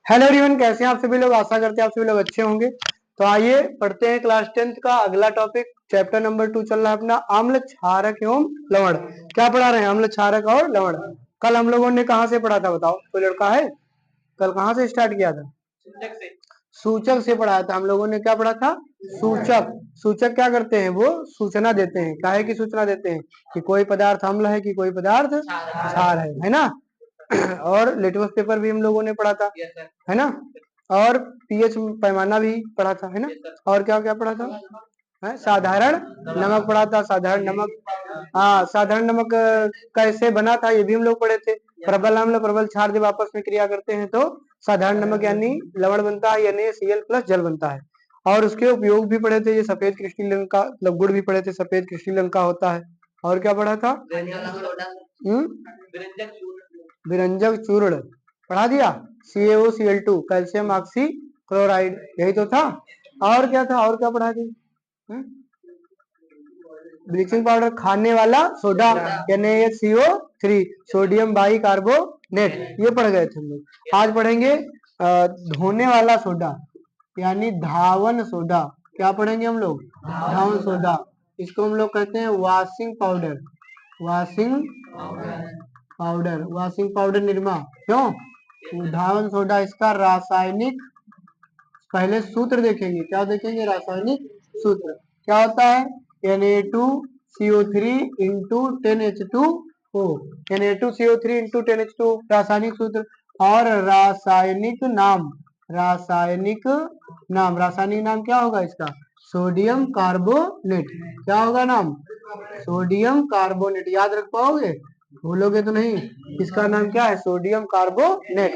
Hello everyone, कैसे हैं आप सभी लोग। आशा करते हैं आप सभी लोग अच्छे होंगे। तो आइए पढ़ते हैं क्लास 10th का अगला टॉपिक। चैप्टर नंबर 2 चल रहा है अपना, आम्ल क्षारक एवं लवण। क्या पढ़ा रहे हैं? आम्ल क्षारक और लवण। कल हम लोगों ने कहाँ से पढ़ा था बताओ, कोई लड़का है? कल कहाँ से स्टार्ट किया था? सूचक से पढ़ाया था हम लोगों ने। क्या पढ़ा था? सूचक। सूचक क्या करते हैं? वो सूचना देते हैं। काहे की सूचना देते हैं? कि कोई पदार्थ अम्ल है कि कोई पदार्थ क्षार है ना। और लिटमस पेपर भी हम लोगों ने पढ़ा था, है ना। और पीएच पैमाना भी पढ़ा था, है ना। और क्या क्या पढ़ा था? है साधारण नमक पढ़ा था। साधारण नमक, हाँ साधारण नमक कैसे बना था ये भी हम लोग पढ़े थे। प्रबल अम्ल प्रबल क्षार जब आपस में क्रिया करते हैं तो साधारण नमक यानी लवण बनता है, यानी Cl प्लस जल बनता है। और उसके उपयोग भी पढ़े थे। ये सफेद क्रिस्टल रंग का मतलब गुड़ भी पढ़े थे, सफेद क्रिस्टल रंग का होता है। और क्या पढ़ा था? विरंजक चूर्ण पढ़ा दिया। CaOCl2 कैल्शियम ऑक्सी क्लोराइड, यही तो था। और क्या था? और क्या पढ़ा दी? ब्लीचिंग पाउडर, खाने वाला soda NaCO3, sodium by carbonate, ये पढ़ गए थे हम लोग। आज पढ़ेंगे धोने वाला सोडा यानी धावन सोडा। क्या पढ़ेंगे हम लोग? धावन सोडा। इसको हम लोग कहते हैं washing powder. Washing powder, washing powder Nirma. क्यों? धावन सोडा इसका रासायनिक पहले सूत्र देखेंगे। क्या देखेंगे? रासायनिक सूत्र। क्या होता है? Na2CO3 into 10H2O। Na2CO3 into 10H2 रासायनिक सूत्र। और रासायनिक नाम, रासायनिक नाम, रासायनिक नाम क्या होगा इसका? Sodium carbonate. क्या होगा नाम? Sodium carbonate. याद रख पाओगे? भूलोगे तो नहीं। इसका नाम क्या है? Sodium carbonate.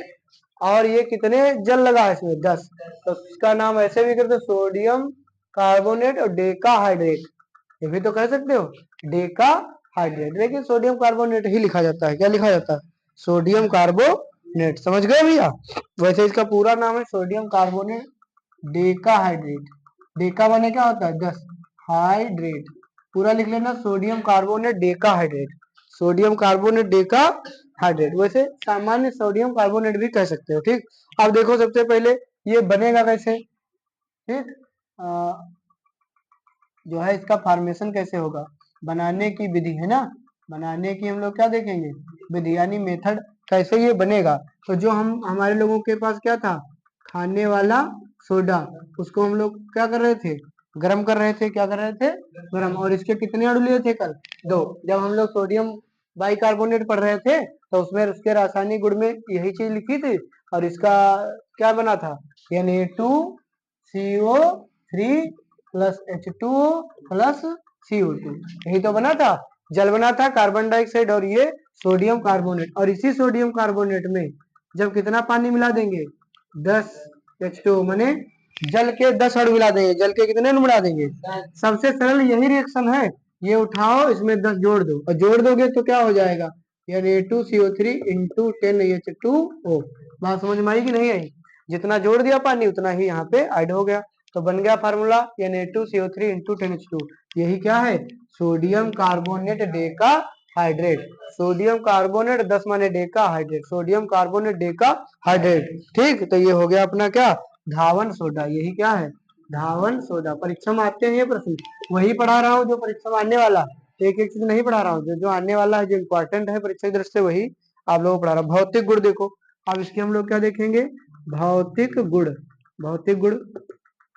और ये कितने जल लगा है इसमें? 10। तो इसका नाम ऐसे भी करते सोडियम कार्बोनेट और डेका हाइड्रेट, ये भी तो कह सकते हो डेका हाइड्रेट, लेकिन सोडियम कार्बोनेट ही लिखा जाता है। क्या लिखा जाता है? Sodium carbonate. समझ गए भैया? वैसे इसका पूरा नाम है sodium carbonate Deka hydrate. Deka माने क्या होता है? 10, हाइड्रेट पूरा लिख लेना, sodium carbonate Deka hydrate. Sodium carbonate Deka hydrate, वैसे सामान्य सोडियम कार्बोनेट भी कह सकते हो। ठीक, अब देखो सबसे पहले ये बनेगा कैसे। ठीक, जो है इसका फॉर्मेशन कैसे होगा, बनाने की विधि, है ना। बनाने की हम लोग क्या देखेंगे? विधि यानी मेथड, कैसे ये बनेगा। तो जो हम हमारे लोगों के पास क्या था? खाने वाला सोडा, उसको हम लोग क्या कर रहे थे? गरम कर रहे थे। क्या कर रहे थे? गरम। और इसके कितने अणु लिए थे कल? 2। जब हम लोग सोडियम बाइकार्बोनेट पढ़ रहे थे तो उसमें उसके रासायनिक गुण में यही चीज लिखी थी। और इसका क्या बना था? Na2CO3 plus H2O plus CO2, यही तो बना था। जल बना था, कार्बन डाइऑक्साइड और ये सोडियम कार्बोनेट। और इसी सोडियम कार्बोनेट में जब कितना पानी मिला देंगे? 10H2O, माने जल के 10 अणु मिला देंगे। जल के कितने अणु मिला देंगे? सबसे सरल यही रिएक्शन है। ये उठाओ, इसमें 10 जोड़ दो, और जोड़ दोगे तो क्या हो जाएगा? Na2CO3 into 10H2O। बात समझ में आई कि नहीं आई? जितना जोड़ दिया पानी उतना ही यहाँ पे ऐड हो गया। तो बन गया फार्मूला Na2CO3 इंटू 10H2। यही क्या है? Sodium carbonate Deka hydrate. Sodium carbonate 10 माने Deka hydrate, sodium carbonate Deka hydrate. ठीक, तो ये हो गया अपना क्या? धावन सोडा। यही क्या है? धावन सोडा। परीक्षा में आते हैं ये प्रश्न, वही पढ़ा रहा हूँ जो परीक्षा में आने वाला। एक एक चीज नहीं पढ़ा रहा हूँ, जो जो आने वाला है, जो इम्पोर्टेंट है परीक्षा की दृष्टि से, वही आप लोगों को पढ़ा रहा हूँ। भौतिक गुण देखो, अब इसके हम लोग क्या देखेंगे? भौतिक गुण। भौतिक गुण,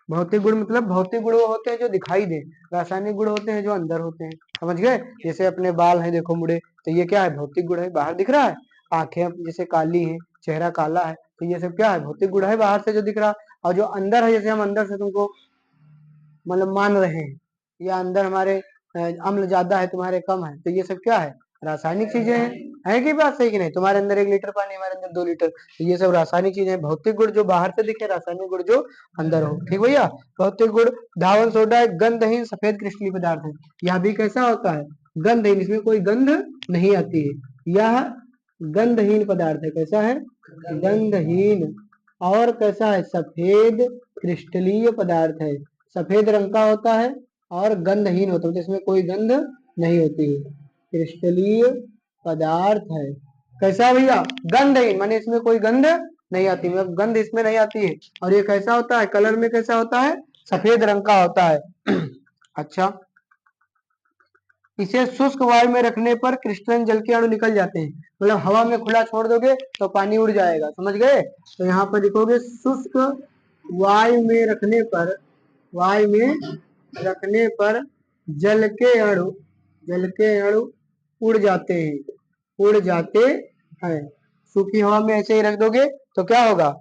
भौतिक गुण मतलब भौतिक गुण वो होते हैं जो दिखाई दे, रासायनिक गुण होते हैं जो अंदर होते हैं। समझ गए? जैसे अपने बाल हैं देखो मुड़े, तो ये क्या है? भौतिक गुण है, बाहर दिख रहा है। आंखें जैसे काली हैं, चेहरा काला है, तो ये सब क्या है? भौतिक गुण है, बाहर से जो दिख रहा। और जो अंदर है, जैसे हम अंदर से तुमको मतलब मान रहे हैं, या अंदर हमारे अम्ल ज्यादा है, तुम्हारे कम है, तो ये सब क्या है? रासायनिक चीजें हैं। है कि बात सही कि नहीं? तुम्हारे अंदर 1 लीटर पानी, हमारे अंदर 2 लीटर, तो ये सब रासायनिक चीजें हैं। भौतिक गुण जो बाहर से दिखे, रासायनिक गुण जो अंदर हो। ठीक भैया? भौतिक गुण, धावन सोडा एक गंधहीन सफेद क्रिस्टलीय पदार्थ है। यह भी कैसा होता है? गंधहीन, इसमें कोई गंध नहीं आती है। यह गंधहीन पदार्थ है। कैसा है? गंधहीन। और कैसा है? सफेद क्रिस्टलीय पदार्थ है। सफेद रंग का होता है और गंधहीन होता है, तो इसमें कोई गंध नहीं होती है। क्रिस्टलीय पदार्थ है। कैसा भैया? गंधहीन, माने इसमें कोई गंध नहीं आती, मतलब गंध इसमें नहीं आती है। और ये कैसा होता है, कलर में कैसा होता है, सफेद रंग का होता है। अच्छा, इसे शुष्क वायु में रखने पर क्रिस्टलन जल के अणु निकल जाते हैं, मतलब हवा में खुला छोड़ दोगे तो पानी उड़ जाएगा, समझ गए। तो यहाँ पर लिखोगे शुष्क वायु में रखने पर, वायु में रखने पर जल के अणु, जल के अणु उड़ जाते हैं, उड़ जाते हैं। सूखी हवा में ऐसे ही रख दोगे तो क्या होगा,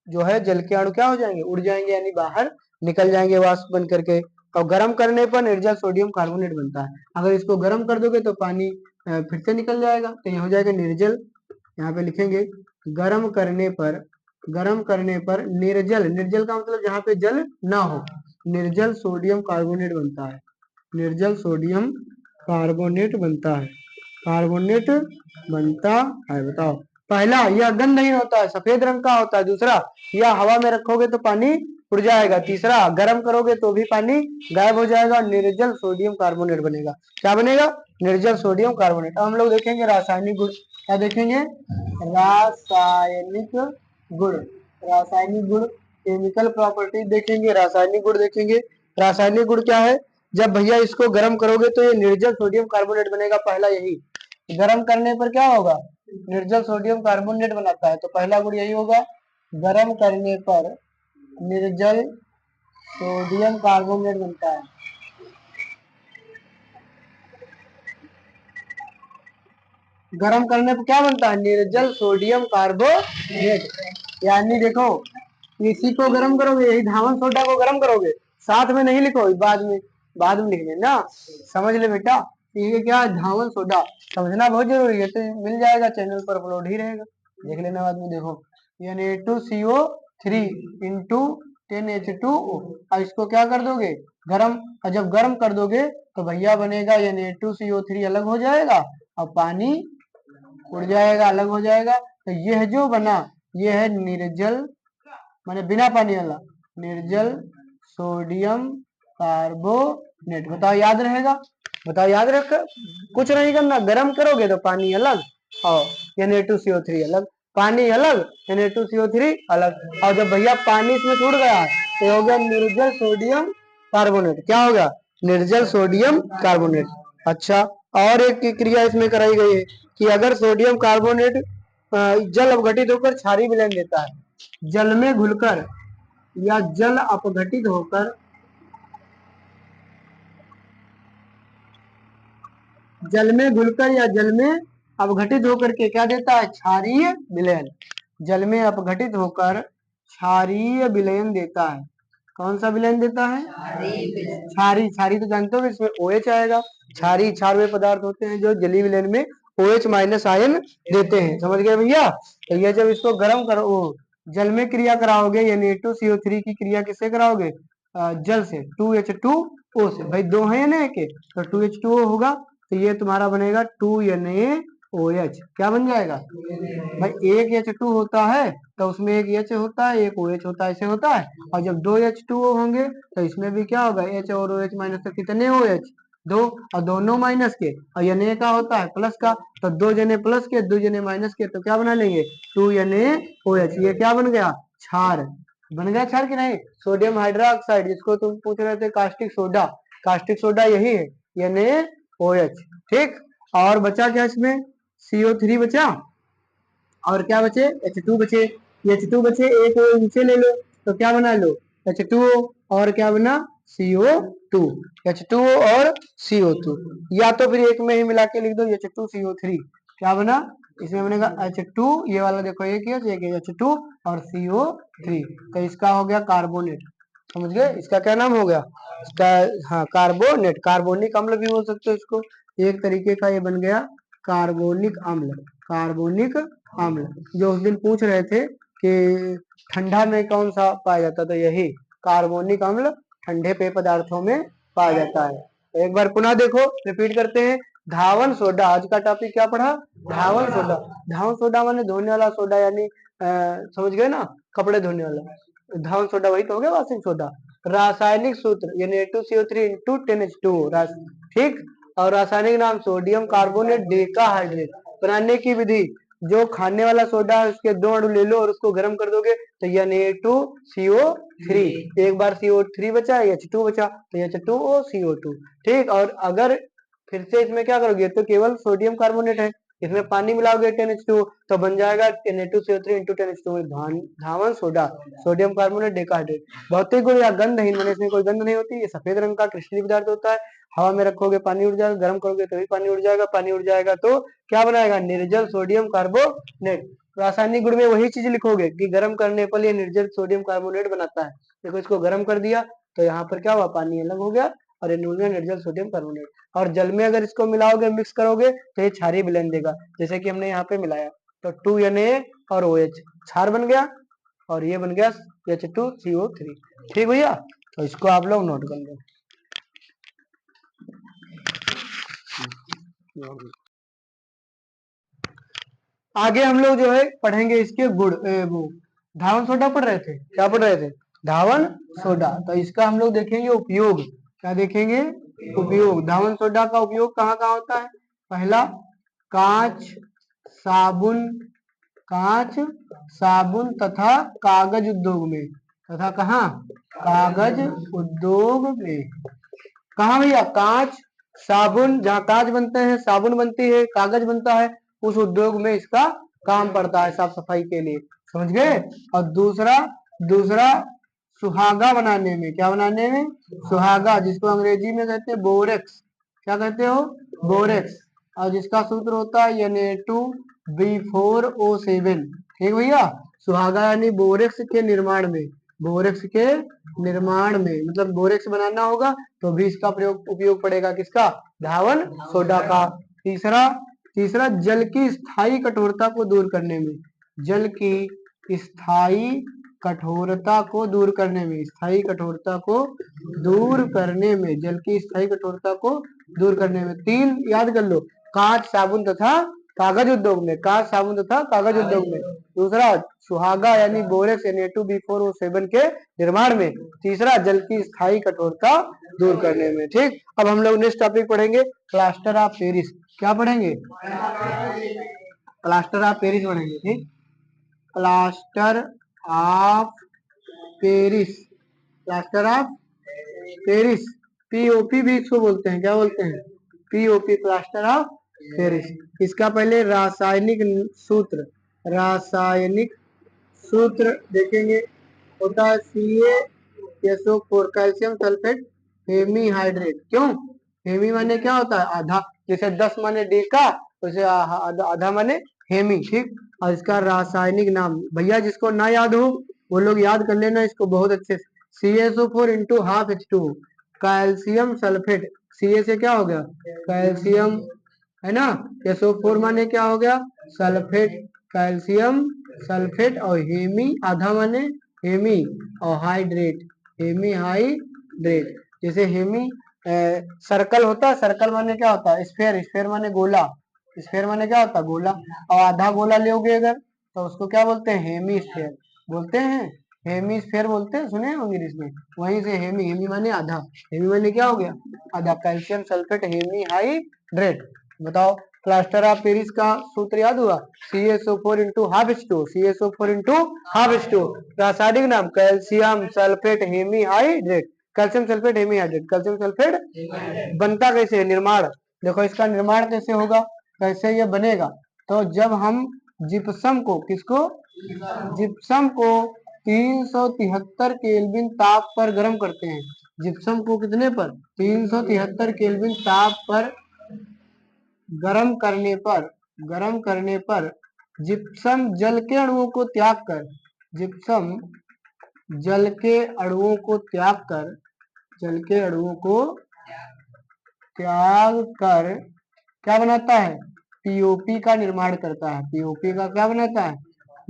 जो है जल के अणु क्या हो जाएंगे, उड़ जाएंगे, यानी बाहर निकल जाएंगे वाष्प बन करके। और गर्म करने पर निर्जल सोडियम कार्बोनेट बनता है। अगर इसको गर्म कर दोगे तो पानी फिर से निकल जाएगा, तो ये हो जाएगा निर्जल। यहाँ पे लिखेंगे गर्म करने पर, गर्म करने पर निर्जल, निर्जल का मतलब जहाँ पे जल ना हो, निर्जल सोडियम कार्बोनेट बनता है, निर्जल सोडियम कार्बोनेट बनता है, कार्बोनेट बनता है। बताओ, पहला यह गंधहीन होता है, सफेद रंग का होता है। दूसरा, यह हवा में रखोगे तो पानी उड़ जाएगा। तीसरा, गर्म करोगे तो भी पानी गायब हो जाएगा, निर्जल सोडियम कार्बोनेट बनेगा। क्या बनेगा, निर्जल सोडियम कार्बोनेट। अब हम लोग देखेंगे रासायनिक गुण। क्या देखेंगे, रासायनिक गुण, रासायनिक गुण, केमिकल प्रॉपर्टी देखेंगे, रासायनिक गुण देखेंगे। रासायनिक गुण क्या है, जब भैया इसको गर्म करोगे तो ये निर्जल सोडियम कार्बोनेट बनेगा, पहला यही। गर्म करने पर क्या होगा, निर्जल सोडियम कार्बोनेट बनाता है, तो पहला गुण यही होगा, गर्म करने पर निर्जल सोडियम कार्बोनेट बनता है। गर्म करने पर क्या बनता है, निर्जल सोडियम कार्बोनेट। यानी देखो, इसी को गर्म करोगे, यही धावन सोडा को गर्म करोगे, साथ में नहीं लिखो, बाद में लिख लेना, समझ ले बेटा। ये क्या है, धावन सोडा, समझना बहुत जरूरी है। तो मिल जाएगा चैनल पर, अपलोड ही रहेगा, देख लेना बाद में। देखो Na2CO3 इंटू 10H2O, और इसको क्या कर दोगे, गर्म, और जब गर्म कर दोगे तो भैया बनेगा Na2CO3 अलग हो जाएगा और पानी उड़ जाएगा, अलग हो जाएगा। तो यह जो बना, यह है निर्जल, माने बिना पानी वाला, निर्जल सोडियम कार्बोनेट। बताओ याद रहेगा, बताओ याद रख, कुछ नहीं करना, गर्म करोगे तो पानी अलग और Na2CO3 अलग, पानी अलग Na2CO3 अलग। और जब भैया पानी इसमें छूट गया तो हो गया निर्जल सोडियम कार्बोनेट। क्या होगा, निर्जल सोडियम कार्बोनेट। अच्छा, और एक क्रिया इसमें कराई गई है कि अगर सोडियम कार्बोनेट जल अपघटित होकर क्षारीय विलयन देता है, जल में घुलकर या जल अपघटित होकर, जल में घुलकर या जल में अपघटित होकर के क्या देता है, क्षारीय विलयन। जल में अपघटित होकर क्षारीय विलयन देता है। कौन सा विलयन देता है, क्षारीय। क्षारीय तो जानते हो, इसमें OH आएगा। क्षारीय क्षारवे पदार्थ होते हैं जो जलीय विलयन में OH माइनस आयन देते हैं, समझ गए भैया। तो ये जब इसको गर्म करो, जल में क्रिया कराओगे, यानी Na2CO3 की क्रिया किससे कराओगे, जल से, 2H2O से। भाई दो है ना, एक तो 2H2O होगा, तो ये तुम्हारा बनेगा 2NaOH। क्या बन जाएगा भाई, एक H2 होता है तो उसमें एक H होता है, एक OH होता है, ऐसे होता है। और जब दो H2O होंगे तो इसमें भी क्या होगा, H और OH माइनस, तो कितने OH, दो, और दोनों माइनस के, और Na का होता है प्लस का, तो दो जने प्लस के, दो जने माइनस के, तो क्या बना लेंगे, 2NaOH। ये क्या बन गया, क्षार बन गया, क्षार की नहीं, सोडियम हाइड्रोक्साइड, जिसको तुम पूछ रहे थे कास्टिक सोडा, कास्टिक सोडा यही है, NaOH। ठीक, और बचा क्या इसमें, CO3 बचा, और क्या बचे, H2 बचे। H2 बचे, एक नीचे ले लो, तो क्या बना लो, H2O, और क्या बना, CO2, H2O और CO2, या तो फिर एक में ही मिला के लिख दो H2CO3। क्या बना, इसमें बनेगा H2, ये वाला देखो, एक H2 और CO3, तो इसका हो गया कार्बोनेट। समझ गए, इसका क्या नाम हो गया, इसका, हाँ, कार्बोनेट। कार्बोनिक अम्ल भी बोल सकते हो इसको, एक तरीके का ये बन गया कार्बोनिक अम्ल। कार्बोनिक अम्ल, जो उस दिन पूछ रहे थे कि ठंडा में कौन सा पाया जाता, तो यही कार्बोनिक अम्ल ठंडे पेय पदार्थों में पाया जाता है। एक बार पुनः देखो, रिपीट करते हैं। धावन सोडा, आज का टॉपिक क्या पढ़ा, धावन सोडा। धावन सोडा माने धोने वाला सोडा, यानी समझ गए ना, कपड़े धोने वाला। धावन सोडा वही तो हो गया, वाशिंग सोडा। रासायनिक सूत्र, यानी Na2CO3 इंटू 10H2O, ठीक। और रासायनिक नाम सोडियम कार्बोनेट डेकाहाइड्रेट। बनाने की विधि, जो खाने वाला सोडा है उसके 2 अणु ले लो और उसको गर्म कर दोगे तो Na2CO3, एक बार CO3 बचा, H2 बचा तो H2O CO2। ठीक, और अगर फिर से इसमें क्या करोगे, तो केवल सोडियम कार्बोनेट है, इसमें पानी मिलाओगे 10H2 तो बन जाएगा Na2CO3 इंटू 10H2 धावन सोडा, सोडियम कार्बोनेट डेकाहाइड्रेट। भौतिक गुण या गंधहीन, मैंने इसमें कोई गंध नहीं होती, ये सफेद रंग का क्रिस्टलीय पदार्थ होता है। हवा में रखोगे पानी उड़ जाएगा, गर्म करोगे तो भी पानी उड़ जाएगा, पानी उड़ जाएगा तो क्या बनाएगा, निर्जल सोडियम कार्बोनेट। रासायनिक गुण में वही चीज लिखोगे कि गर्म करने पर ये निर्जल सोडियम कार्बोनेट बनाता है। देखो इसको गर्म कर दिया तो यहाँ पर क्या हुआ, पानी अलग हो गया और ये निर्जल सोडियम कार्बोनेट। और जल में अगर इसको मिलाओगे, मिक्स करोगे तो ये क्षारीय विलयन देगा, जैसे कि हमने यहाँ पे मिलाया तो 2Na और OH क्षार बन गया और ये बन गया H2CO3। ठीक भैया, तो इसको आप लोग नोट कर लो। आगे हम लोग जो है पढ़ेंगे इसके गुण, वो धावन सोडा पढ़ रहे थे, क्या पढ़ रहे थे, धावन सोडा। तो इसका हम लोग देखेंगे उपयोग, क्या देखेंगे, उपयोग। धावन सोडा का उपयोग कहाँ कहाँ होता है, पहला कांच साबुन, कांच साबुन तथा कागज उद्योग में, तथा कहाँ, कागज उद्योग में। कहाँ भैया, कांच साबुन, जहाँ कांच बनते हैं, साबुन बनती है, कागज बनता है, उस उद्योग में इसका काम पड़ता है साफ सफाई के लिए, समझ गए। और दूसरा दूसरा सुहागा बनाने में, क्या बनाने में, सुहागा, जिसको अंग्रेजी में कहते हैं बोरेक्स, क्या कहते हो, बोरेक्स। और जिसका सूत्र होता है Na2B4O7। ठीक भैया, सुहागा यानी बोरेक्स के निर्माण में, बोरेक्स के निर्माण में, मतलब बोरेक्स बनाना होगा तो भी इसका प्रयोग उपयोग पड़ेगा, किसका, धावन सोडा का। तीसरा तीसरा जल की स्थायी कठोरता को दूर करने में, जल की स्थायी कठोरता को दूर करने में, स्थायी कठोरता को दूर करने में, जल की स्थायी कठोरता को दूर करने में। 3 याद कर लो, कांच साबुन तथा कागज उद्योग में, कांच साबुन तथा कागज उद्योग में। दूसरा सुहागा यानी बोरेक्स Na2B4O7 के निर्माण में। तीसरा जल की स्थायी कठोरता दूर करने में। ठीक, अब हम लोग नेक्स्ट टॉपिक पढ़ेंगे प्लास्टर ऑफ पेरिस। क्या पढ़ेंगे, प्लास्टर ऑफ पेरिस पढ़ेंगे। ठीक, plaster of Paris, plaster of Paris, POP भी इसको बोलते हैं, क्या बोलते हैं, POP, प्लास्टर ऑफ पेरिस। इसका पहले रासायनिक सूत्र, रासायनिक सूत्र देखेंगे, होता है CaSO4, कैल्शियम सल्फेट हेमीहाइड्रेट। क्यों, हेमी माने क्या होता है, आधा, जैसे 10 माने डेका, वैसे आधा माने हेमी। ठीक, और इसका रासायनिक नाम भैया जिसको ना याद हो वो लोग याद कर लेना इसको बहुत अच्छे से, CaSO4 into half H2, calcium sulphate, Ca से क्या हो गया, कैल्शियम, है ना, SO4 माने क्या हो गया, सल्फेट, कैल्शियम सल्फेट, और हेमी आधा माने हेमी, और हाइड्रेट, हेमी हाइड्रेट। जैसे हेमी सर्कल होता है, सर्कल माने क्या होता है, स्फेयर, स्फेयर माने गोला, स्फेयर माने क्या होता है, गोला। और आधा गोला लोगे अगर तो उसको क्या बोलते हैं, हेमी स्फेयर बोलते हैं, हेमी स्फेयर बोलते हैं, सुने होंगे इसमें। वहीं से हेमी, हेमी माने आधा, हेमी माने क्या हो गया, आधा, कैल्शियम सल्फेट हेमी हाइड्रेट। बताओ, प्लास्टर ऑफ पेरिस का सूत्र याद हुआ, CaSO4 into half H2, CaSO4 into half H2। रासायनिक नाम calcium sulphate hemihydrate, calcium sulphate hemihydrate, calcium sulphate. बनता कैसे है, निर्माण, देखो इसका निर्माण कैसे होगा, कैसे ये बनेगा, तो जब हम जिप्सम को, किसको, जिप्सम को 373 केल्विन ताप पर गर्म करते हैं, जिप्सम को कितने पर, 373 केल्विन ताप पर गर्म करने पर जिप्सम जल के अणुओं को त्याग कर, जिप्सम जल के अणुओं को त्याग कर, जल के अणुओं को त्याग कर क्या बनाता है, POP का निर्माण करता है, POP का क्या बनाता है,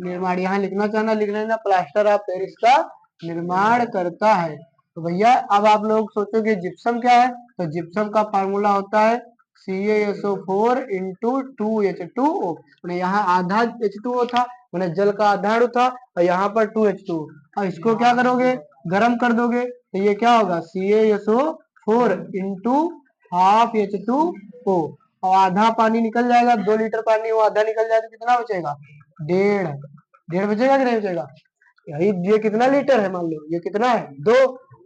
निर्माण। यहाँ लिखना चाहना लिख लेना, प्लास्टर ऑफ पेरिस का निर्माण करता है। तो भैया अब आप लोग सोचोगे जिप्सम क्या है, तो जिप्सम का फार्मूला होता है CaSO4 इंटू 2H2O। यहाँ आधा H2O था, मैंने जल का आधा अणु था, और यहाँ पर 2H2O, और इसको क्या करोगे, गर्म कर दोगे तो ये क्या होगा, CaSO4 इंटू हाफ H2O, और आधा पानी निकल जाएगा, 2 लीटर पानी वो आधा निकल जाए तो कितना बचेगा? 1.5। 1.5 बचेगा कि नहीं बचेगा? यही ये कितना लीटर है मान लो, ये कितना है 2,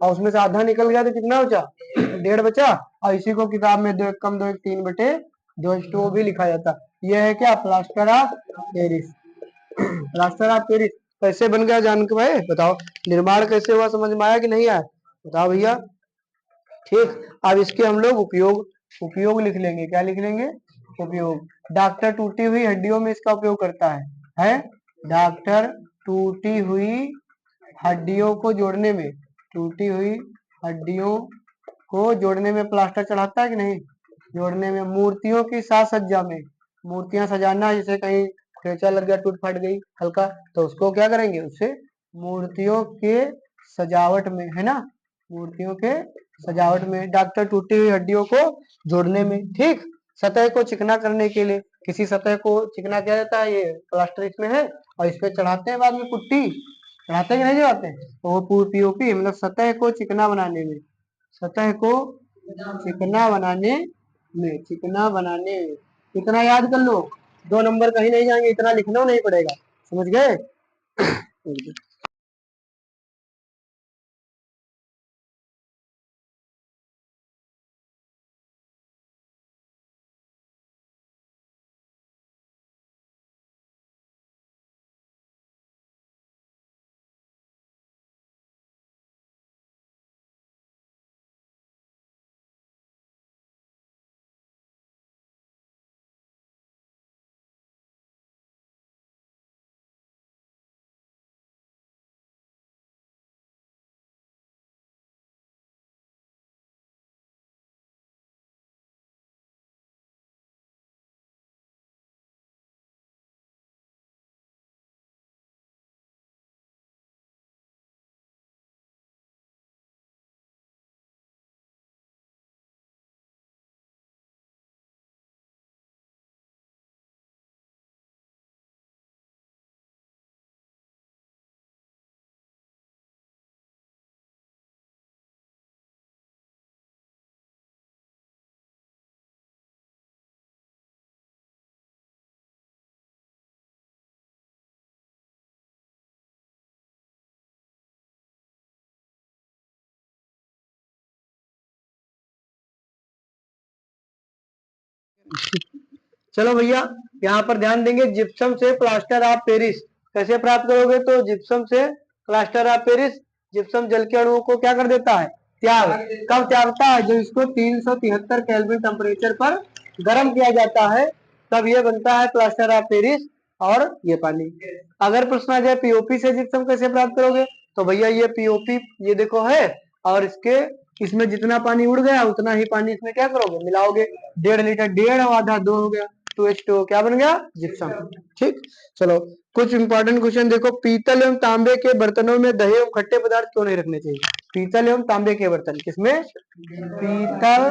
और उसमें से आधा निकल गया तो कितना बचा? 1.5 बचा। और इसी को किताब में 2 कम 2 3/2 भी लिखा जाता। ये है क्या? Plaster of Paris. Plaster of Paris कैसे बन गया जान के भाई बताओ, निर्माण कैसे हुआ समझ में आया कि नहीं आया? बताओ भैया। ठीक, अब इसके हम लोग उपयोग लिख लेंगे। क्या लिख लेंगे? उपयोग। डॉक्टर टूटी हुई हड्डियों में इसका उपयोग करता है? डॉक्टर टूटी हुई हड्डियों को जोड़ने में, टूटी हुई हड्डियों को जोड़ने में प्लास्टर चढ़ाता है कि नहीं? जोड़ने में। मूर्तियों की साज सज्जा में, मूर्तियां सजाना, जैसे कहीं खरेचा लग गया, टूट फट गई हल्का, तो उसको क्या करेंगे? उससे मूर्तियों के सजावट में, है ना? मूर्तियों के सजावट में। डॉक्टर टूटी हुई हड्डियों को जोड़ने में। ठीक, सतह को चिकना करने के लिए, किसी सतह को चिकना किया जाता है, ये प्लास्टर इसमें है, और इस पे चढ़ाते हैं बाद में पुट्टी, चढ़ाते हैं कि नहीं चढ़ाते? तो वो पीओपी मतलब सतह को चिकना बनाने में, सतह को चिकना बनाने में, चिकना बनाने में। इतना याद कर लो, 2 नंबर कहीं नहीं जाएंगे, इतना लिखना नहीं पड़ेगा। समझ गए? चलो भैया, यहाँ पर ध्यान देंगे, जिप्सम से प्लास्टर ऑफ पेरिस कैसे प्राप्त करोगे? तो जिप्सम से प्लास्टर ऑफ पेरिस, जिप्सम जल के अणुओं को क्या कर देता है? त्याग। कब त्यागता है? जब इसको 373 केल्विन टेम्परेचर पर गर्म किया जाता है, तब ये बनता है प्लास्टर ऑफ पेरिस। और ये पानी, अगर प्रश्न आ जाए पीओपी से जिप्सम कैसे प्राप्त करोगे, तो भैया ये पीओपी ये देखो है, और इसके इसमें जितना पानी उड़ गया उतना ही पानी इसमें क्या करोगे? मिलाओगे। 1.5 लीटर, 1.5 और आधा 2 हो गया, 2H2O क्या बन गया? जिप्सम। ठीक, चलो कुछ इंपॉर्टेंट क्वेश्चन देखो। पीतल एवं तांबे के बर्तनों में दही एवं खट्टे पदार्थ क्यों नहीं रखने चाहिए? पीतल एवं तांबे के बर्तन किसमें? पीतल,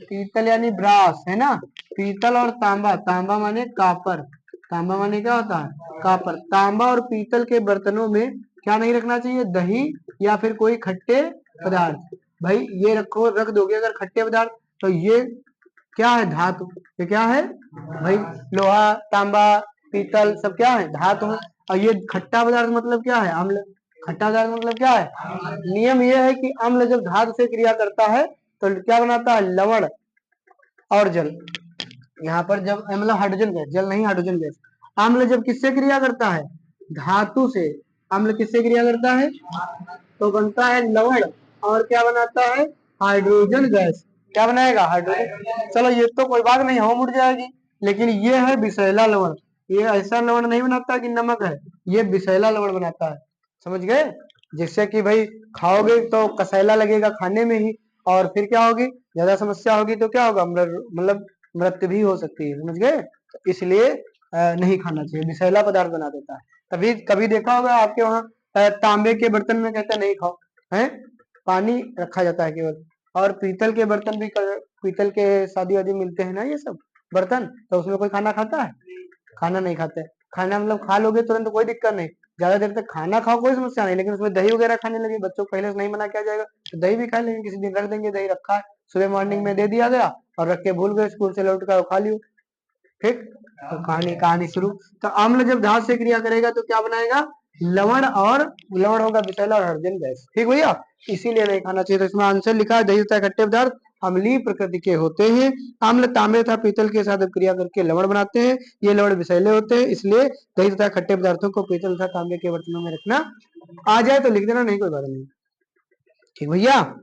पीतल यानी ब्रास, है ना? पीतल और तांबा, तांबा माने कापर, तांबा माने क्या होता है? कापर। तांबा और पीतल के बर्तनों में क्या नहीं रखना चाहिए? दही या फिर कोई खट्टे पदार्थ। भाई ये रखो, रख दोगे अगर खट्टे पदार्थ, तो ये क्या है? धातु। ये क्या है भाई? लोहा, तांबा, पीतल सब क्या है? धातु है। और ये खट्टा पदार्थ मतलब क्या है? अम्ल। खट्टा पदार्थ मतलब क्या है? नियम ये है कि अम्ल जब धातु से क्रिया करता है तो क्या बनाता है? लवण और जल। यहाँ पर जब मतलब हाइड्रोजन गैस, जल नहीं हाइड्रोजन गैस। अम्ल जब किससे क्रिया करता है? धातु से। अम्ल किससे क्रिया करता है? तो बनता है लवण, और क्या बनाता है? Hydrogen gas. क्या बनाएगा? हाइड्रोजन। चलो ये तो कोई बात नहीं, होम उड़ जाएगी, लेकिन ये है विषैला लवण। ये ऐसा लवण नहीं बनाता कि नमक है, ये विषैला लवण बनाता है। समझ गए? जिससे कि भाई खाओगे तो कसैला लगेगा खाने में ही, और फिर क्या होगी? ज्यादा समस्या होगी तो क्या होगा? मतलब मृत्यु भी हो सकती है। समझ गए? तो इसलिए नहीं खाना चाहिए, विषैला पदार्थ बना देता है। तभी कभी देखा होगा आपके वहाँ तांबे के बर्तन में कहते हैं नहीं खाओ, है पानी रखा जाता है केवल। और पीतल के बर्तन भी पीतल के शादी वादी मिलते हैं ना ये सब बर्तन, तो उसमें कोई खाना खाता है? खाना नहीं खाते। खाना मतलब खा लोगे तुरंत कोई दिक्कत नहीं, ज्यादा देर तक खाना खाओ कोई समस्या नहीं, लेकिन उसमें दही वगैरह खाने लगे, बच्चों को पहले से नहीं मना किया जाएगा तो दही भी खा लेंगे, किसी दिन रख देंगे दही रखा है सुबह मॉर्निंग में दे दिया गया और रख के भूल गए, स्कूल से लौट कर खा लियो। ठीक, तो कहानी कहानी शुरू। तो अम्ल जब धातु से क्रिया करेगा तो क्या बनाएगा, लवण, और लवण होगा विषैला और हाइड्रोजन गैस। ठीक भैया, इसीलिए नहीं खाना चाहिए। तो इसमें आंसर लिखा है दही तथा खट्टे पदार्थ अम्लीय प्रकृति के होते हैं। अम्ल तांबे तथा पीतल के साथ क्रिया करके लवण बनाते हैं। ये लवण विषैले होते हैं, इसलिए दही तथा खट्टे पदार्थों को पीतल तथा तांबे के बर्तनों में रखना। आ जाए तो लिख देना, नहीं कोई बात नहीं। ठीक भैया,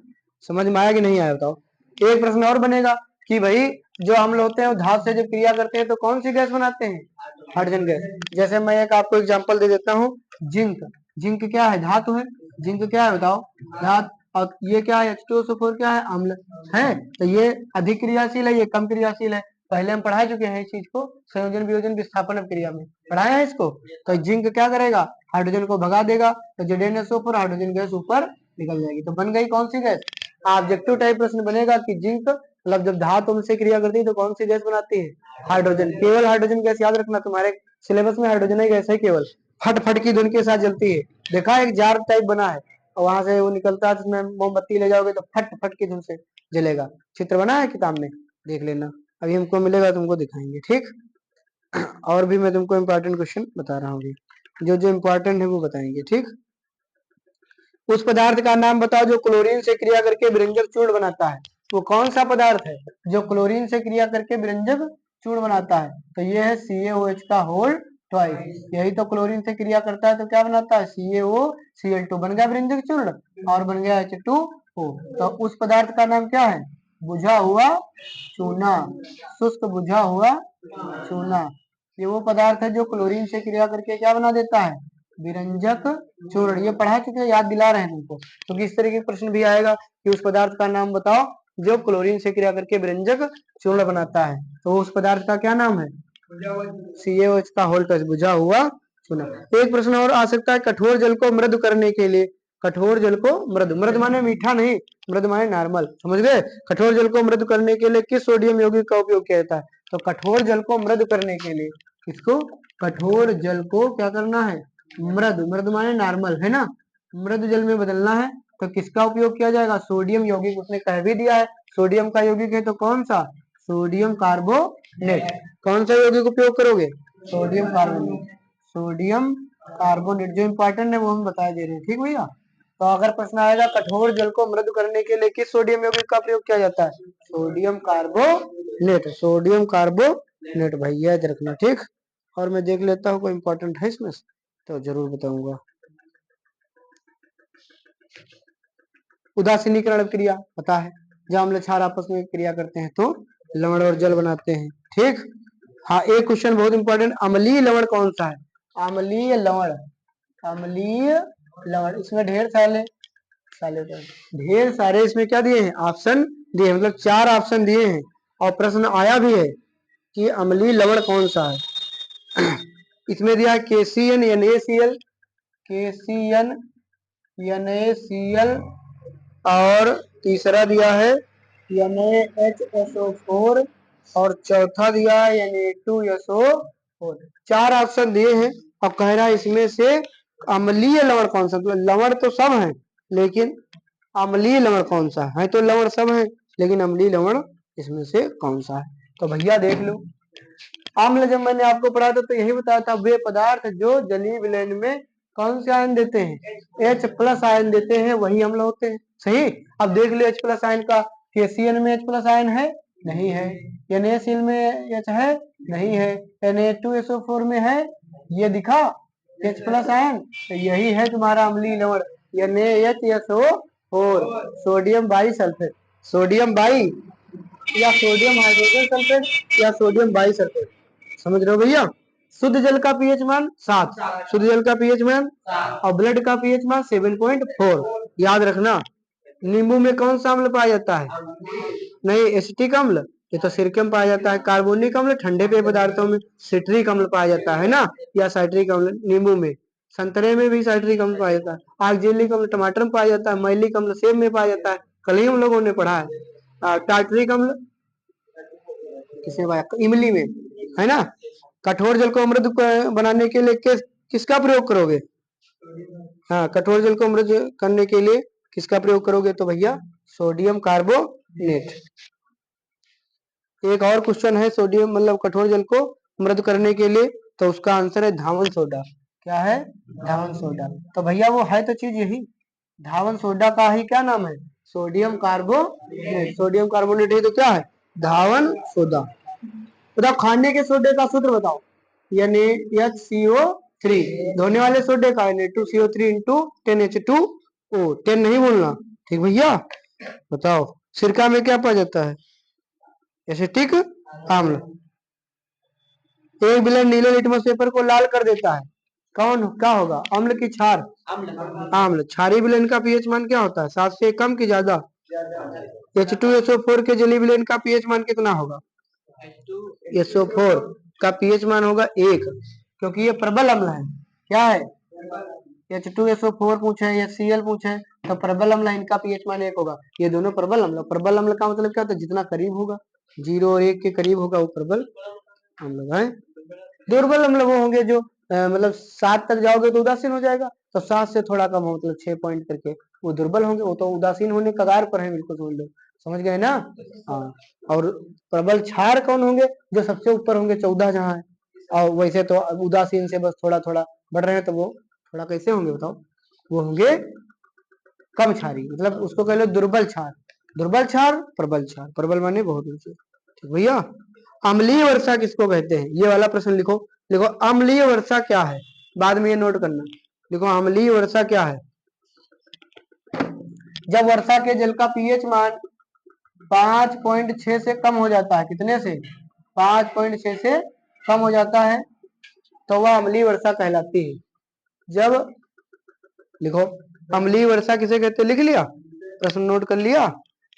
समझ में आया कि नहीं आया बताओ। एक प्रश्न और बनेगा कि भाई जो अम्ल होते हैं वो धातु से जब क्रिया करते हैं तो कौन सी गैस बनाते हैं, हाइड्रोजन गैस। जैसे मैं एक आपको एग्जांपल दे देता हूँ, जिंक। जिंक क्या है, धातु है। जिंक क्या है बताओ, धातु। और ये क्या है, H2SO4 क्या है, अम्ल है। तो ये अधिक क्रियाशील है, ये कम क्रियाशील है। पहले हम पढ़ा चुके हैं इस चीज को, संयोजन वियोजन विस्थापन क्रिया में पढ़ाया है इसको। तो जिंक क्या करेगा, हाइड्रोजन को भगा देगा, तो ZnSO4 हाइड्रोजन गैस ऊपर निकल जाएगी। तो बन गई कौन सी गैस, ऑब्जेक्टिव टाइप प्रश्न बनेगा कि जिंक मतलब जब धातु से क्रिया करती है तो कौन सी गैस बनाती है, हाइड्रोजन। केवल हाइड्रोजन गैस याद रखना, तुम्हारे सिलेबस में हाइड्रोजन ही गैस है केवल। फट फट की धुन के साथ जलती है। देखा, एक जार टाइप बना है और वहां से वो निकलता है, उसमें मोमबत्ती ले जाओगे तो फट फट की धुन से जलेगा। चित्र बना है किताब में, देख लेना। अभी हमको मिलेगा तुमको दिखाएंगे। ठीक, और भी मैं तुमको इम्पोर्टेंट क्वेश्चन बता रहा हूँ, जो जो इम्पोर्टेंट है वो बताएंगे। ठीक, उस पदार्थ का नाम बताओ जो क्लोरीन से क्रिया करके विरंजक चूर्ण बनाता है। वो कौन सा पदार्थ है जो क्लोरीन से क्रिया करके विरंजक चूर्ण बनाता है, तो ये है CaOH का होल ट्वाइस। यही तो क्लोरीन से क्रिया करता है तो क्या बनाता है, CaOCl2 बन गया विरंजक चूर्ण, और बन गया H2O। तो उस पदार्थ का नाम क्या है, बुझा हुआ चूना, शुष्क बुझा हुआ चूना। ये वो पदार्थ है जो क्लोरीन से क्रिया करके क्या बना देता है, विरंजक चूर्ण। ये पढ़ा चुके, याद दिला रहे हैं तुमको। तो किस तरह के प्रश्न भी आएगा कि उस पदार्थ का नाम बताओ जो क्लोरीन से क्रिया करके विरंजक चूर्ण बनाता है, तो उस पदार्थ का क्या नाम है, CaOH का होल ट्वाइस, बुझा हुआ चूना। एक प्रश्न और आ सकता है, कठोर जल को मृदु करने के लिए, कठोर जल को मृदु, मृदु माने मीठा नहीं, मृदु माने नॉर्मल, समझ गए। कठोर जल को मृदु करने के लिए किस सोडियम यौगिक का उपयोग किया जाता है, तो कठोर जल को मृदु करने के लिए किसको, कठोर जल को क्या करना है, मृदु, मृदु माने नॉर्मल है ना, मृदु जल में बदलना है तो किसका उपयोग किया जाएगा, सोडियम यौगिक। उसने कह भी दिया है सोडियम का यौगिक है तो कौन सा, सोडियम कार्बोनेट। कौन सा यौगिक उपयोग करोगे, सोडियम कार्बोनेट, सोडियम कार्बोनेट। जो इंपॉर्टेंट है वो हम बता दे रहे हैं। ठीक भैया, तो अगर प्रश्न आएगा कठोर जल को मृदु करने के लिए किस सोडियम यौगिक का प्रयोग किया जाता है, सोडियम कार्बोनेट, सोडियम कार्बोनेट भाई याद रखना। ठीक, और मैं देख लेता हूँ कोई इंपॉर्टेंट है इसमें तो जरूर बताऊंगा। उदासीनीकरण क्रिया पता है, जब अम्ल क्षार आपस में क्रिया करते हैं तो लवण और जल बनाते हैं। ठीक, हाँ एक क्वेश्चन बहुत इंपॉर्टेंट, अम्लीय लवण कौन सा है, अम्लीय लवण, अम्लीय लवण। इसमें ढेर सारे ढेर सारे इसमें क्या दिए हैं, ऑप्शन दिए, मतलब 4 ऑप्शन दिए हैं और प्रश्न आया भी है कि अम्लीय लवण कौन सा है। इसमें दिया है KCN NaCl, KCN NaCl, और तीसरा दिया है NaHSO4, और चौथा दिया है Na2SO4। 4 ऑप्शन दिए हैं और कह रहा है इसमें से अम्लीय लवण कौन सा, तो लवण तो सब है लेकिन अम्लीय लवण कौन सा है, तो लवण सब है लेकिन अम्लीय लवण इसमें से कौन सा है। तो भैया देख लो, अम्ल जब मैंने आपको पढ़ाया था तो यही बताया था, वे पदार्थ जो जलीय विलयन में कौन से आयन देते हैं, H+ आयन देते हैं, वही अम्ल होते हैं। सही, अब देख लो H+ आयन का, KCN में H+ आयन है, नहीं है। NaCl में H है, नहीं है। Na2SO4 में है, ये दिखा H+ आयन, तो यही है तुम्हारा अम्लीय लवण NaHSO4, sodium by sulphate, sodium by या सोडियम हाइड्रोजन सल्फेट या सोडियम बाई सल्फेट। समझ रहे हो भैया। शुद्ध जल का पीएच मान 7, शुद्ध जल का पीएच मान, और ब्लड का पीएच मान 7.4। याद रखना। नींबू में कौन सा अम्ल पाया जाता है, नहीं एसिटिक अम्ल, ये तो सिरके में पाया जाता है। कार्बोनिक अम्ल ठंडे पेय पदार्थों में, सिट्रिक अम्ल पाया जाता है ना, या साइट्रिक अम्ल नींबू में। संतरे में भी साइट्रिक अम्ल पाया जाता है। ऑक्जेलिक अम्ल टमाटर में पाया जाता है। मैलिक अम्ल सेब में पाया जाता है, कल ही हम लोगों ने पढ़ा है। टार्टरिक अम्ल किसमें पाया, इमली में, है ना। कठोर जल को मृदु बनाने के लिए किसका प्रयोग करोगे, हाँ कठोर जल को मृदु करने के लिए किसका प्रयोग करोगे, तो भैया सोडियम कार्बोनेट एक और क्वेश्चन है सोडियम मतलब कठोर जल को मृद करने के लिए, तो उसका आंसर है धावन सोडा। क्या है? धावन सोडा। तो भैया वो है तो चीज यही, धावन सोडा का ही क्या नाम है? Sodium carbonate. सोडियम कार्बोनेट ही तो क्या है? धावन सोडा। बताओ खाने के सोडे का सूत्र बताओ, यानी HCO3। धोने वाले सोडे का Na2CO3 इंटू 10H2O। 10 नहीं बोलना, ठीक भैया। बताओ सिरका में क्या पाया जाता है? एसिटिक अम्ल। एक विलेन नीले लिटमस पेपर को लाल कर देता है, कौन क्या होगा? अम्ल की क्षार? अम्ल। क्षारीय विलेन का पीएच मान क्या होता है? 7 से कम की ज्यादा? H2SO4 के जली विलेन का पीएच मान कितना होगा? SO4 का पीएच मान होगा 1, क्योंकि ये प्रबल अम्ल है। क्या है? H2SO4 पूछे, HCl पूछे, तो प्रबल अम्ल इनका पीएच मान 1 होगा। ये दोनों प्रबल अम्ल। प्रबल अम्ल का मतलब क्या होता है? जितना करीब होगा, 0 और 1 के करीब होगा, वो प्रबल अम्ल है। दुर्बल अम्ल वो होंगे जो मतलब 7 तक जाओगे तो उदासीन हो जाएगा, तो 7 से थोड़ा कम हो, मतलब 6 पॉइंट करके, वो दुर्बल होंगे, वो तो उदासीन होने कगार पर है, बिल्कुल समझ लो। समझ गए ना? हाँ। और प्रबल क्षार कौन होंगे? जो सबसे ऊपर होंगे, 14 जहाँ है। और वैसे तो उदासीन से बस थोड़ा थोड़ा बढ़ रहे हैं, तो वो थोड़ा कैसे होंगे बताओ? वो होंगे कम क्षारी, मतलब उसको कह लो दुर्बल क्षार। दुर्बल क्षार, प्रबल क्षार। प्रबल माने बहुत ऊंचे, ठीक भैया। अम्लीय वर्षा किसको कहते हैं? ये वाला प्रश्न लिखो। देखो अम्लीय वर्षा क्या है, बाद में ये नोट करना। देखो अम्लीय वर्षा क्या है? जब वर्षा के जल का पीएच मान 5.6 से कम हो जाता है, कितने से? 5.6 से कम हो जाता है, तो वह अम्लीय वर्षा कहलाती है। जब लिखो अम्लीय वर्षा किसे कहते हैं, लिख लिया? प्रश्न नोट कर लिया?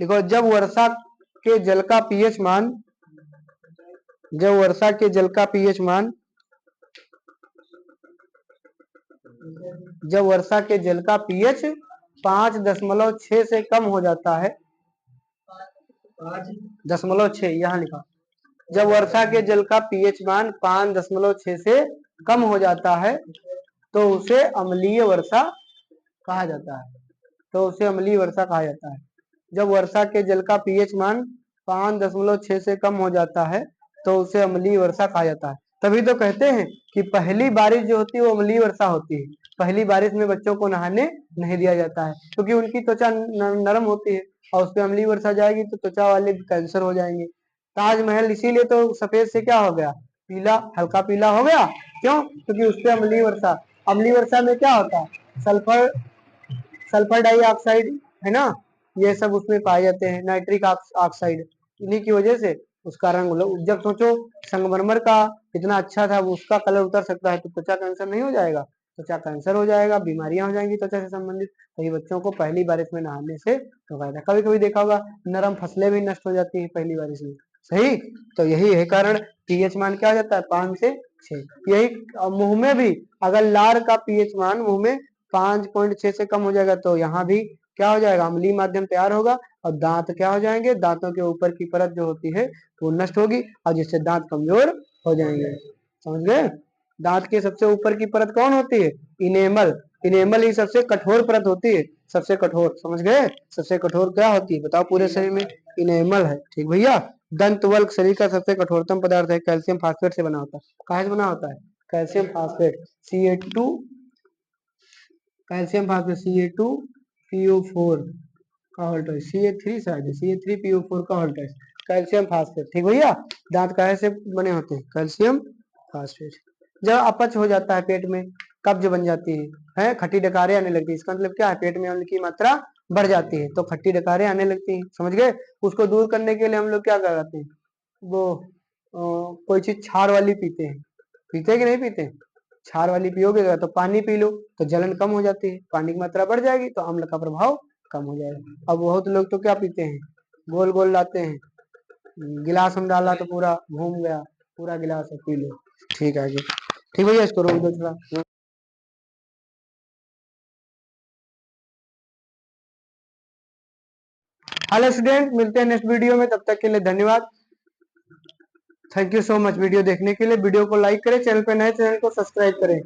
देखो जब वर्षा के जल का पीएच मान, जब वर्षा के जल का पीएच मान, जब वर्षा के जल का पीएच 5.6 से कम हो जाता है, 5.6 यहाँ लिखा। जब वर्षा के जल का पीएच मान 5.6 से कम हो जाता है, तो उसे अम्लीय वर्षा कहा जाता है। तो उसे अम्लीय वर्षा कहा जाता है। जब वर्षा के जल का पीएच मान 5.6 से कम हो जाता है, तो उसे अम्लीय वर्षा कहा जाता है। तभी तो कहते हैं कि पहली बारिश जो होती है वो अम्लीय वर्षा होती है। पहली बारिश में बच्चों को नहाने नहीं दिया जाता है, क्योंकि उनकी त्वचा नरम होती है, और उस पर अम्लीय वर्षा जाएगी तो त्वचा वाले कैंसर हो जाएंगे। ताजमहल इसीलिए तो सफेद से क्या हो गया? पीला, हल्का पीला हो गया। क्यों? क्योंकि उस पर अम्लीय वर्षा। अम्लीय वर्षा में क्या होता है? सल्फर, सल्फर डाइऑक्साइड है ना, ये सब उसमें पाए जाते हैं। नाइट्रिक ऑक्साइड, इन्हीं की वजह से उसका रंग, जब सोचो संगमरमर का इतना अच्छा था, वो उसका कलर उतर सकता है, तो त्वचा कैंसर नहीं हो जाएगा? त्वचा कैंसर हो जाएगा, बीमारियां हो जाएंगी त्वचा से संबंधित। तो ये बच्चों को पहली बारिश में नहाने से रोका जाता है। कभी कभी देखा होगा नरम फसलें भी नष्ट हो जाती है पहली बारिश में, सही। तो यही है कारण, पीएच मान क्या हो जाता है? 5 से 6। यही मुंह में भी अगर लार का पीएच मान मुंह में 5.6 से कम हो जाएगा, तो यहाँ भी क्या हो जाएगा? अम्लीय माध्यम तैयार होगा, और दांत क्या हो जाएंगे? दांतों के ऊपर की परत जो होती है वो नष्ट होगी, और जिससे दांत कमजोर हो जाएंगे। समझ गए? दांत के सबसे ऊपर की परत कौन होती है? इनेमल। इनेमल ही सबसे कठोर परत होती है, सबसे कठोर। समझ गए? सबसे कठोर क्या होती है बताओ पूरे शरीर में? इनेमल है, ठीक भैया। दंत वल्क शरीर का सबसे कठोरतम पदार्थ है, कैल्शियम फास्फेट से बना होता है। कहाँ से बना होता है? Calcium phosphate, Ca2, calcium phosphate Ca2PO4 का होल्टेज, Ca3 शायद, Ca3PO4 का होल्टेज, कैल्शियम फास्फेट, ठीक भैया। दांत काहे से बने होते हैं? Calcium phosphate. जब अपच हो जाता है पेट में, कब्ज बन जाती है, खट्टी डकारें आने लगती है, इसका मतलब क्या है? पेट में अम्ल की मात्रा बढ़ जाती है, तो खट्टी डकारें आने लगती हैं। समझ गए? उसको दूर करने के लिए हम लोग क्या करते हैं? वो कोई चीज क्षार वाली पीते हैं। पीते हैं कि नहीं पीते? क्षार वाली पियोगे तो पानी पी लो, तो जलन कम हो जाती है, पानी की मात्रा बढ़ जाएगी, तो अम्ल का प्रभाव कम हो जाएगा। अब बहुत लोग तो क्या पीते हैं? गोल गोल लाते हैं, गिलास में डाला तो पूरा घूम गया, पूरा गिलास है, पी लो। ठीक है आगे, ठीक भैया, इसको रोक दो थोड़ा। हेलो स्टूडेंट, मिलते हैं नेक्स्ट वीडियो में, तब तक के लिए धन्यवाद। Thank you so much video देखने के लिए। वीडियो को लाइक करें, चैनल पे नए चैनल को सब्सक्राइब करें।